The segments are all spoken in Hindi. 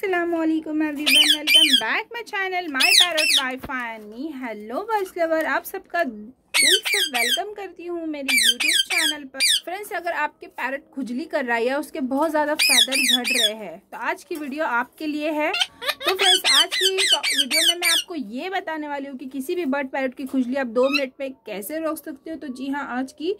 अस्सलामुअलैकुम everyone, welcome back my channel my parrot wifi and me. Hello birds lover, आप सबका दिल से वेलकम करती हूँ मेरे यूट्यूब चैनल पर। फ्रेंड्स, अगर आपके पैरट खुजली कर रहा है या उसके बहुत ज़्यादा फैदर झड़ रहे हैं तो आज की वीडियो आपके लिए है। तो फ्रेंड्स, आज की वीडियो में मैं आपको ये बताने वाली हूँ कि किसी भी बर्ड पैरट की खुजली आप 2 मिनट में कैसे रोक सकते हो। तो जी हाँ, आज की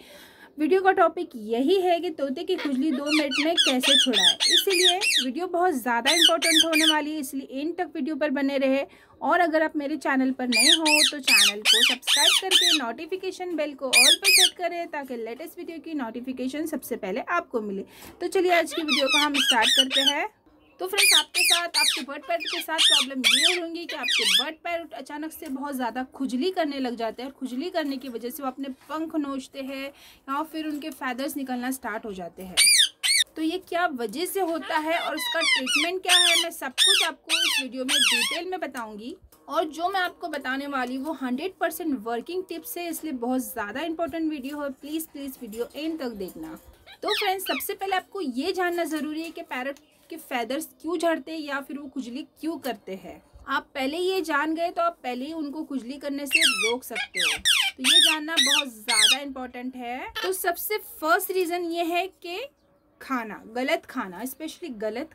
वीडियो का टॉपिक यही है कि तोते की खुजली 2 मिनट में कैसे छुड़ाएं। इसलिए वीडियो बहुत ज़्यादा इंपॉर्टेंट होने वाली है, इसलिए एंड तक वीडियो पर बने रहे। और अगर आप मेरे चैनल पर नए हो तो चैनल को सब्सक्राइब करके नोटिफिकेशन बेल को ऑल पर सेट करें ताकि लेटेस्ट वीडियो की नोटिफिकेशन सबसे पहले आपको मिले। तो चलिए आज की वीडियो को हम स्टार्ट करते हैं। तो फ्रेंड्स, आपके बर्ड पैरट के साथ प्रॉब्लम ये होंगी कि आपके बर्ड पैरट अचानक से बहुत ज़्यादा खुजली करने लग जाते हैं और खुजली करने की वजह से वो अपने पंख नोचते हैं या फिर उनके फैदर्स निकलना स्टार्ट हो जाते हैं। तो ये क्या वजह से होता है और उसका ट्रीटमेंट क्या है, मैं सब कुछ आपको इस वीडियो में डिटेल में बताऊंगी। और जो मैं आपको बताने वाली वो 100% वर्किंग टिप्स है, इसलिए बहुत ज़्यादा इंपॉर्टेंट वीडियो है। प्लीज़ वीडियो एंड तक देखना। तो फ्रेंड्स, सबसे पहले आपको ये जानना ज़रूरी है कि पैरट के फैदर्स क्यों झड़ते हैं या फिर वो खुजली क्यों करते हैं। आप पहले ये जान गए तो आप पहले ही उनको खुजली करने से रोक सकते हो। तो ये जानना बहुत ज़्यादा इम्पोर्टेंट है। तो सबसे फर्स्ट रीज़न ये है कि गलत खाना, स्पेशली गलत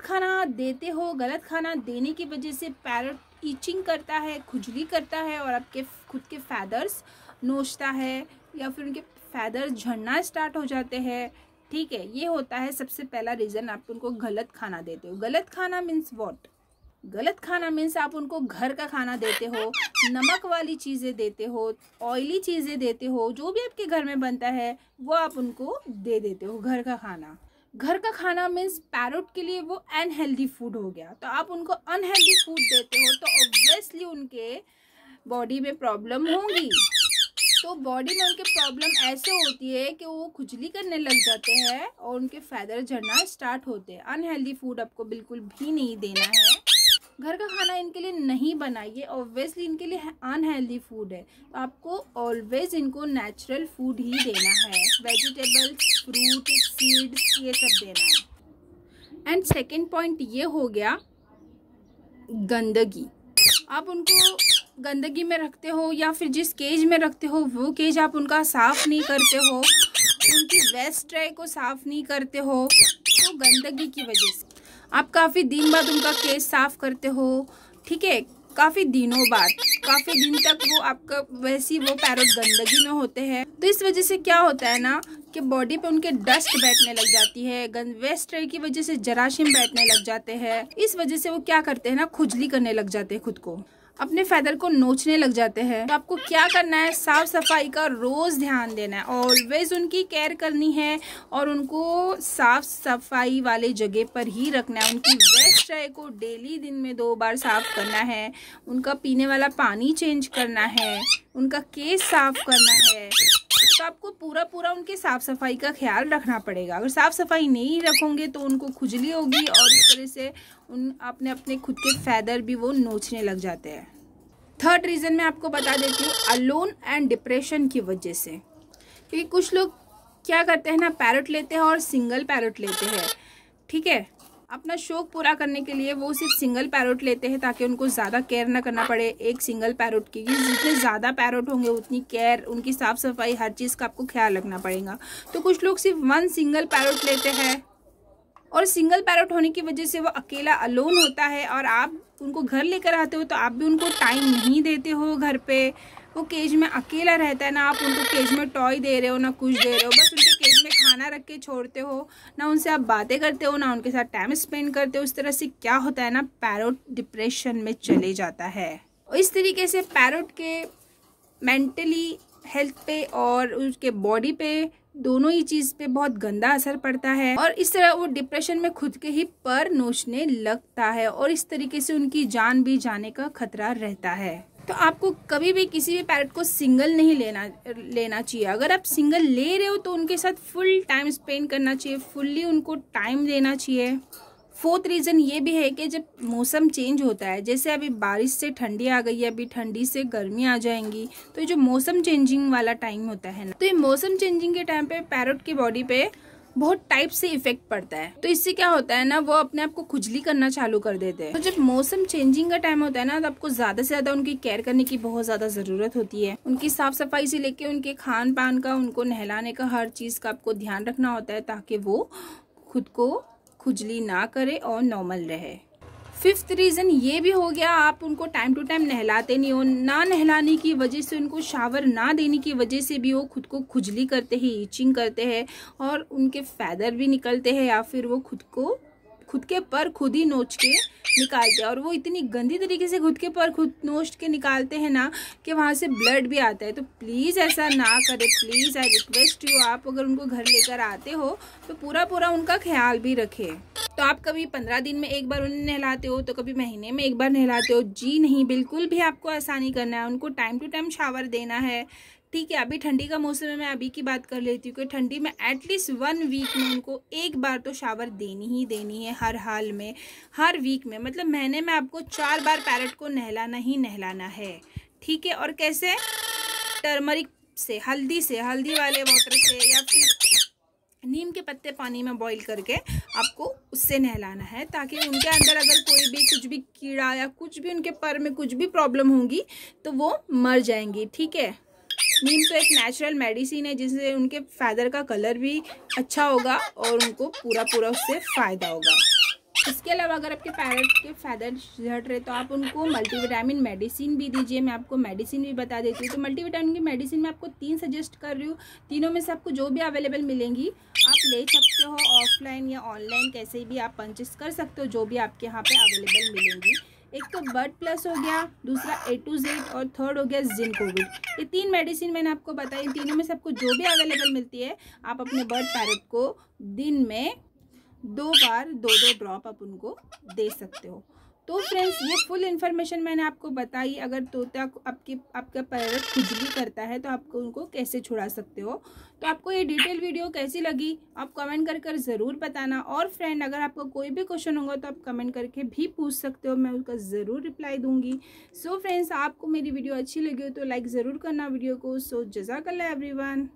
खाना देते हो। गलत खाना देने की वजह से पैरट ईचिंग करता है, खुजली करता है और आपके खुद के फैदर्स नोचता है या फिर उनके फैदर्स झड़ना स्टार्ट हो जाते हैं। ठीक है, ये होता है सबसे पहला रीज़न, आप उनको गलत खाना देते हो। गलत खाना मीन्स व्हाट? गलत खाना मीन्स आप उनको घर का खाना देते हो, नमक वाली चीज़ें देते हो, ऑयली चीज़ें देते हो, जो भी आपके घर में बनता है वो आप उनको दे देते हो घर का खाना। घर का खाना मीन्स पैरट के लिए वो अनहेल्दी फूड हो गया। तो आप उनको अनहेल्दी फूड देते हो तो ऑब्वियसली उनके बॉडी में प्रॉब्लम होंगी। तो बॉडी में उनके प्रॉब्लम ऐसे होती है कि वो खुजली करने लग जाते हैं और उनके फैदर झड़ना स्टार्ट होते हैं। अनहेल्दी फूड आपको बिल्कुल भी नहीं देना है। घर का खाना इनके लिए नहीं बनाइए, ऑब्वियसली इनके लिए अनहेल्दी फूड है। तो आपको ऑलवेज इनको नेचुरल फूड ही देना है, वेजिटेबल्स, फ्रूट, सीड्स, ये सब देना है। एंड सेकेंड पॉइंट ये हो गया गंदगी। आप उनको गंदगी में रखते हो या फिर जिस केज में रखते हो वो केज आप उनका साफ़ नहीं करते हो, उनकी वेस्ट ट्रे को साफ़ नहीं करते हो। तो गंदगी की वजह से आप काफ़ी दिन बाद उनका केज साफ़ करते हो। ठीक है, काफ़ी दिनों बाद, काफ़ी दिन तक वो आपका वैसी वो पैरट गंदगी में होते हैं। तो इस वजह से क्या होता है ना कि बॉडी पे उनके डस्ट बैठने लग जाती है, वेस्ट ट्रे की वजह से जराशीम बैठने लग जाते हैं। इस वजह से वो क्या करते हैं ना, खुजली करने लग जाते हैं, खुद को अपने फैदर को नोचने लग जाते हैं। तो आपको क्या करना है, साफ सफाई का रोज ध्यान देना है, ऑलवेज उनकी केयर करनी है और उनको साफ सफाई वाले जगह पर ही रखना है। उनकी वेस्ट ट्रे को डेली दिन में 2 बार साफ करना है, उनका पीने वाला पानी चेंज करना है, उनका केस साफ करना है। तो आपको पूरा उनके साफ सफाई का ख्याल रखना पड़ेगा। अगर साफ सफाई नहीं रखोगे तो उनको खुजली होगी और इस तरह से अपने खुद के फैदर भी वो नोचने लग जाते हैं। थर्ड रीज़न मैं आपको बता देती हूँ, अलोन एंड डिप्रेशन की वजह से। क्योंकि कुछ लोग क्या करते हैं ना, पैरट लेते हैं और सिंगल पैरट लेते हैं। ठीक है, अपना शौक पूरा करने के लिए वो सिर्फ सिंगल पैरट लेते हैं ताकि उनको ज़्यादा केयर ना करना पड़े एक सिंगल पैरट की। जितने ज़्यादा पैरट होंगे उतनी केयर, उनकी साफ़ सफाई, हर चीज़ का आपको ख्याल रखना पड़ेगा। तो कुछ लोग सिर्फ 1 सिंगल पैरट लेते हैं और सिंगल पैरट होने की वजह से वो अकेला अलोन होता है और आप उनको घर लेकर आते हो तो आप भी उनको टाइम नहीं देते हो घर पे। वो केज में अकेला रहता है, ना आप उनको केज में टॉय दे रहे हो ना कुछ दे रहे हो, बस उनके केज में खाना रख के छोड़ते हो, ना उनसे आप बातें करते हो ना उनके साथ टाइम स्पेंड करते हो। इस तरह से क्या होता है ना, पैरट डिप्रेशन में चले जाता है। और इस तरीके से पैरट के मेंटली हेल्थ पे और उसके बॉडी पे, दोनों ही चीज पे बहुत गंदा असर पड़ता है और इस तरह वो डिप्रेशन में खुद के ही पर नोचने लगता है और इस तरीके से उनकी जान भी जाने का खतरा रहता है। तो आपको कभी भी किसी भी पैरट को सिंगल नहीं लेना चाहिए। अगर आप सिंगल ले रहे हो तो उनके साथ फुल टाइम स्पेंड करना चाहिए, फुल्ली उनको टाइम देना चाहिए। फोर्थ रीज़न ये भी है कि जब मौसम चेंज होता है, जैसे अभी बारिश से ठंडी आ गई है, अभी ठंडी से गर्मी आ जाएंगी, तो ये जो मौसम चेंजिंग वाला टाइम होता है ना, तो ये मौसम चेंजिंग के टाइम पे पैरट की बॉडी पे बहुत टाइप से इफेक्ट पड़ता है। तो इससे क्या होता है ना, वो अपने आप को खुजली करना चालू कर देते हैं। तो जब मौसम चेंजिंग का टाइम होता है ना, तो आपको ज्यादा से ज्यादा उनकी केयर करने की बहुत ज्यादा जरूरत होती है। उनकी साफ सफाई से लेके उनके खान पान का, उनको नहलाने का, हर चीज का आपको ध्यान रखना होता है ताकि वो खुद को खुजली ना करे और नॉर्मल रहे। फिफ्थ रीज़न ये भी हो गया, आप उनको टाइम टू टाइम नहलाते नहीं हो। ना नहलाने की वजह से, उनको शावर ना देने की वजह से भी वो खुद को खुजली करते हैं, ईचिंग करते हैं और उनके फैदर भी निकलते हैं, या फिर वो खुद के पर खुद ही नोच के निकालते हैं। और वो इतनी गंदी तरीके से खुद के पर खुद नोच के निकालते हैं ना कि वहाँ से ब्लड भी आता है। तो प्लीज़ ऐसा ना करें, प्लीज़ आई रिक्वेस्ट यू। आप अगर उनको घर लेकर आते हो तो पूरा उनका ख्याल भी रखें। तो आप कभी 15 दिन में एक बार उन्हें नहलाते हो, तो कभी महीने में एक बार नहलाते हो। जी नहीं, बिल्कुल भी आपको आसानी करना है। उनको टाइम टू टाइम शावर देना है, ठीक है। अभी ठंडी का मौसम है, मैं अभी की बात कर लेती हूँ कि ठंडी में एटलीस्ट 1 वीक में उनको एक बार तो शावर देनी ही देनी है, हर हाल में, हर वीक में। मतलब महीने में आपको 4 बार पैरट को नहलाना ही नहलाना है, ठीक है। और कैसे? टर्मरिक से, हल्दी वाले वाटर से, या फिर नीम के पत्ते पानी में बॉईल करके आपको उससे नहलाना है, ताकि उनके अंदर अगर कोई भी कुछ भी कीड़ा या कुछ भी उनके पर में कुछ भी प्रॉब्लम होगी तो वो मर जाएंगी, ठीक है। नीम तो एक नेचुरल मेडिसिन है, जिससे उनके फैदर का कलर भी अच्छा होगा और उनको पूरा उससे फ़ायदा होगा। इसके अलावा अगर आपके पैरट के फैदर झड़ रहे तो आप उनको मल्टीविटामिन मेडिसिन भी दीजिए। मैं आपको मेडिसिन भी बता देती हूँ। तो मल्टीविटामिन की मेडिसिन मैं आपको 3 सजेस्ट कर रही हूँ। तीनों में से आपको जो भी अवेलेबल मिलेंगी आप ले सकते हो, ऑफलाइन या ऑनलाइन कैसे भी आप परचेस कर सकते हो, जो भी आपके यहाँ पे अवेलेबल मिलेंगी। एक तो बर्ड प्लस हो गया, दूसरा A to Z और थर्ड हो गया जिंकोविड। ये 3 मेडिसिन मैंने आपको बताई। तीनों में से आपको जो भी अवेलेबल मिलती है आप अपने बर्ड पैरट को दिन में 2 बार 2 ड्रॉप आप उनको दे सकते हो। तो फ्रेंड्स, ये फुल इन्फॉर्मेशन मैंने आपको बताई। अगर तोता आपका पैरट खुजली करता है तो आपको उनको कैसे छुड़ा सकते हो। तो आपको ये डिटेल वीडियो कैसी लगी आप कमेंट कर ज़रूर बताना। और फ्रेंड, अगर आपको कोई भी क्वेश्चन होगा तो आप कमेंट करके भी पूछ सकते हो, मैं उसका ज़रूर रिप्लाई दूंगी। सो फ्रेंड्स, आपको मेरी वीडियो अच्छी लगी हो तो लाइक ज़रूर करना वीडियो को। सो जज़ाकल्लाह एवरीवन।